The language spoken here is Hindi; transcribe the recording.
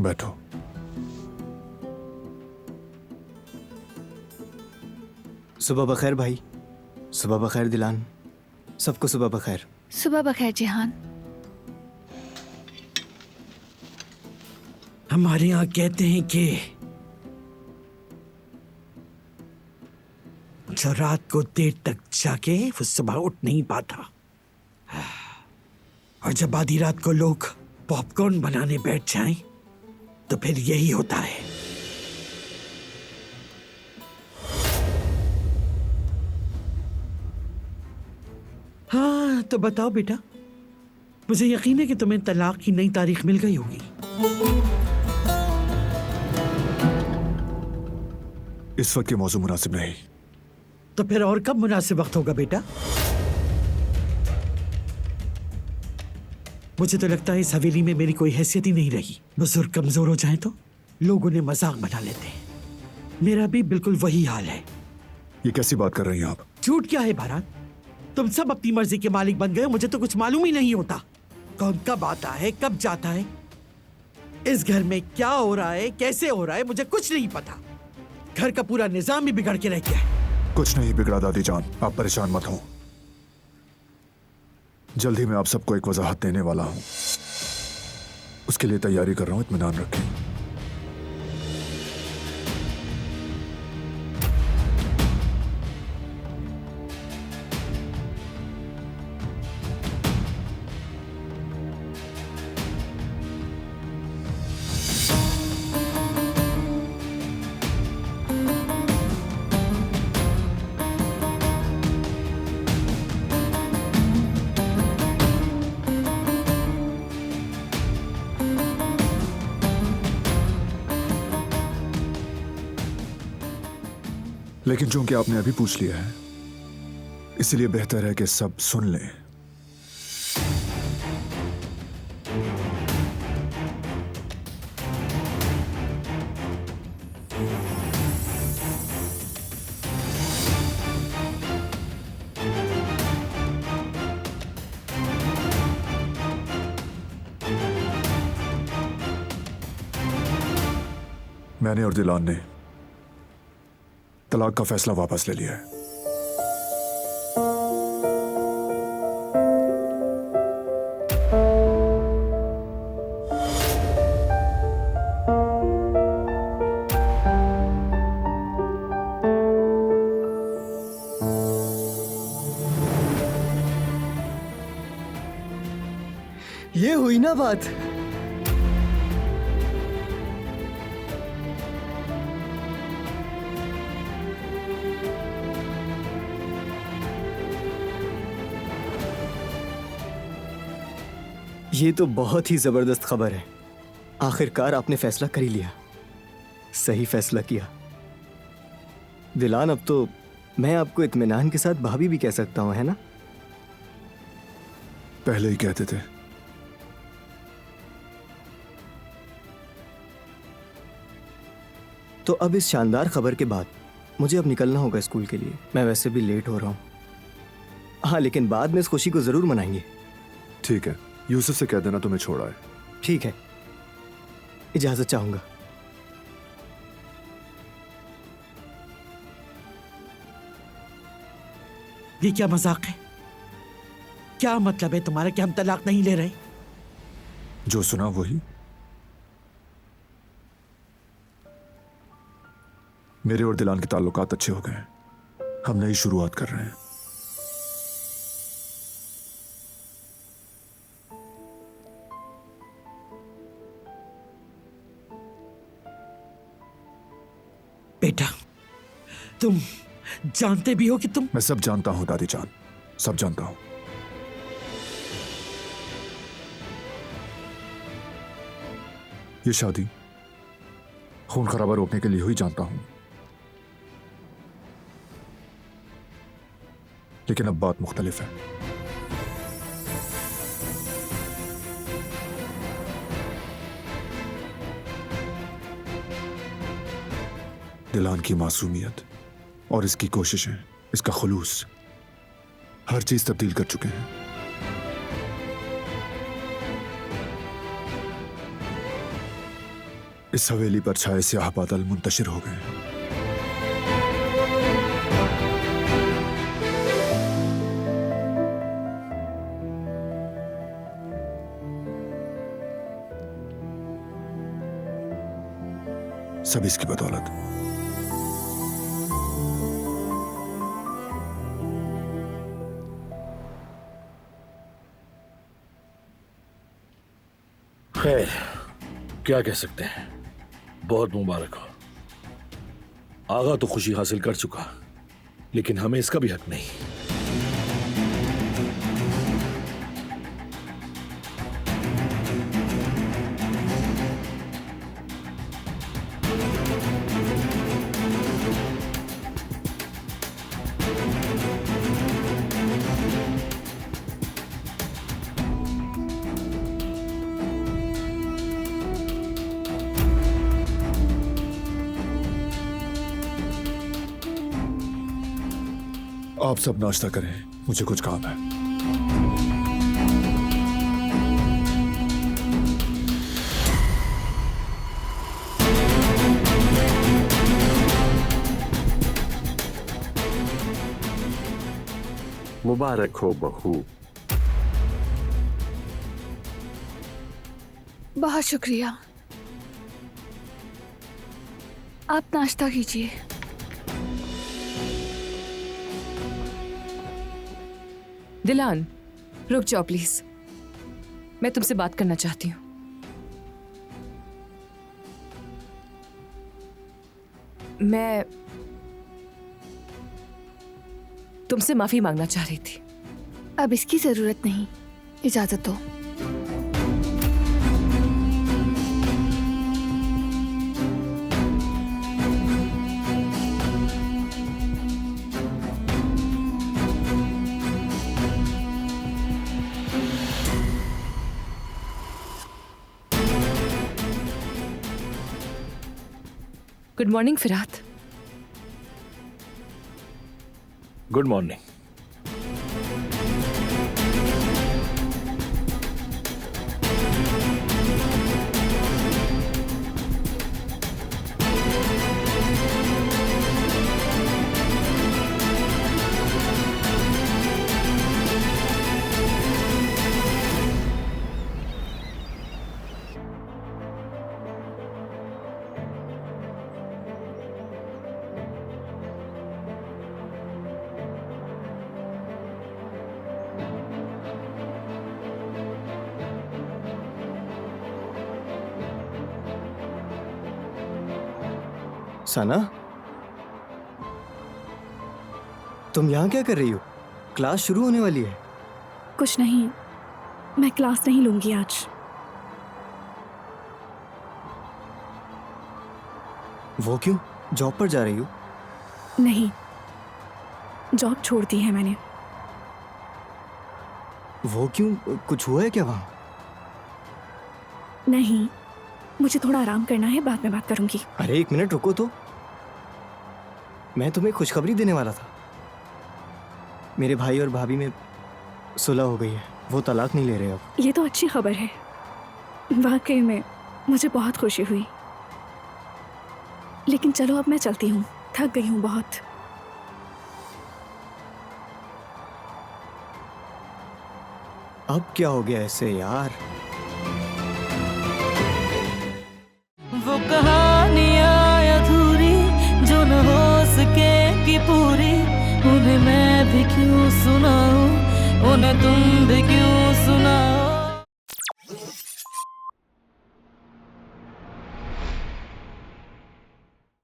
बैठो। सुबह बखैर भाई। सुबह बखैर दिलान। सबको सुबह बखैर। सुबह बखैर जिहान। हमारे यहाँ कहते हैं कि जो रात को देर तक जाके वो सुबह उठ नहीं पाता, और जब आधी रात को लोग पॉपकॉर्न बनाने बैठ जाएं तो फिर यही होता है। हाँ तो बताओ बेटा, मुझे यकीन है कि तुम्हें तलाक की नई तारीख मिल गई होगी। इस वक्त ये मौजू मुनासिब नहीं। तो फिर और कब मुनासिब वक्त होगा बेटा? मुझे तो लगता है इस हवेली में मेरी कोई हैसियत ही नहीं रही। बुजुर्ग कमजोर हो जाए तो लोग उन्हें मजाक बना लेते हैं। मेरा भी बिल्कुल वही हाल है। ये कैसी बात कर रही हैं आप? झूठ क्या है बारात? तुम सब अपनी मर्जी के मालिक बन गए। मुझे तो कुछ मालूम ही नहीं होता कौन कब आता है कब जाता है। इस घर में क्या हो रहा है कैसे हो रहा है मुझे कुछ नहीं पता। घर का पूरा निजाम ही बिगड़ के रह गया है। कुछ नहीं बिगड़ा दादी जान, आप परेशान मत हो। जल्द ही मैं आप सबको एक वजाहत देने वाला हूं। उसके लिए तैयारी कर रहा हूं, इत्मीनान रखें। लेकिन चूंकि आपने अभी पूछ लिया है, इसलिए बेहतर है कि सब सुन लें। मैंने और दिलान ने तलाक का फैसला वापस ले लिया है। ये हुई ना बात। ये तो बहुत ही जबरदस्त खबर है। आखिरकार आपने फैसला कर ही लिया। सही फैसला किया दिलान। अब तो मैं आपको इत्मीनान के साथ भाभी भी कह सकता हूं, है ना? पहले ही कहते थे। तो अब इस शानदार खबर के बाद मुझे अब निकलना होगा स्कूल के लिए। मैं वैसे भी लेट हो रहा हूं। हाँ, लेकिन बाद में इस खुशी को जरूर मनाएंगे। ठीक है, यूसुफ से कह देना तुम्हें छोड़ा है। ठीक है, इजाजत चाहूंगा। ये क्या मजाक है? क्या मतलब है तुम्हारा कि हम तलाक नहीं ले रहे? जो सुना वही। मेरे और दिलान के ताल्लुकात अच्छे हो गए। हम नई शुरुआत कर रहे हैं। बेटा, तुम जानते भी हो कि तुम... मैं सब जानता हूं दादी जान, सब जानता हूं। ये शादी खून खराबा रोकने के लिए हुई, जानता हूं। लेकिन अब बात मुख्तलिफ है। दिलान की मासूमियत और इसकी कोशिशें, इसका खुलूस, हर चीज तब्दील कर चुके हैं। इस हवेली पर छाए स्याह बादल मुंतशिर हो गए। सब इसकी बदौलत। खैर, क्या कह सकते हैं। बहुत मुबारक हो। आगा तो खुशी हासिल कर चुका, लेकिन हमें इसका भी हक नहीं। आप सब नाश्ता करें, मुझे कुछ काम है। मुबारक हो बहू। बहुत शुक्रिया। आप नाश्ता कीजिए। दिलान, रुक जाओ प्लीज। मैं तुमसे बात करना चाहती हूँ। मैं तुमसे माफी मांगना चाह रही थी। अब इसकी जरूरत नहीं, इजाजत दो। Good morning Firat. Good morning. Sana, तुम यहाँ क्या कर रही हो? क्लास शुरू होने वाली है। कुछ नहीं, मैं क्लास नहीं लूंगी आज। वो क्यों? जॉब पर जा रही हो? नहीं, जॉब छोड़ दी है मैंने। वो क्यों? कुछ हुआ है क्या वहाँ? नहीं, मुझे थोड़ा आराम करना है, बाद में बात करूंगी। अरे एक मिनट रुको तो। मैं तुम्हें खुशखबरी देने वाला था। मेरे भाई और भाभी में सुलह हो गई है, वो तलाक नहीं ले रहे अब। ये तो अच्छी खबर है। वाकई में मुझे बहुत खुशी हुई। लेकिन चलो अब मैं चलती हूँ, थक गई हूँ बहुत। अब क्या हो गया ऐसे यार? वो कहानियाँ अधूरी जो न हो सके कि पूरी, उन्हें मैं भी क्यों सुनाऊं, उन्हें तुम भी क्यों सुनाओ।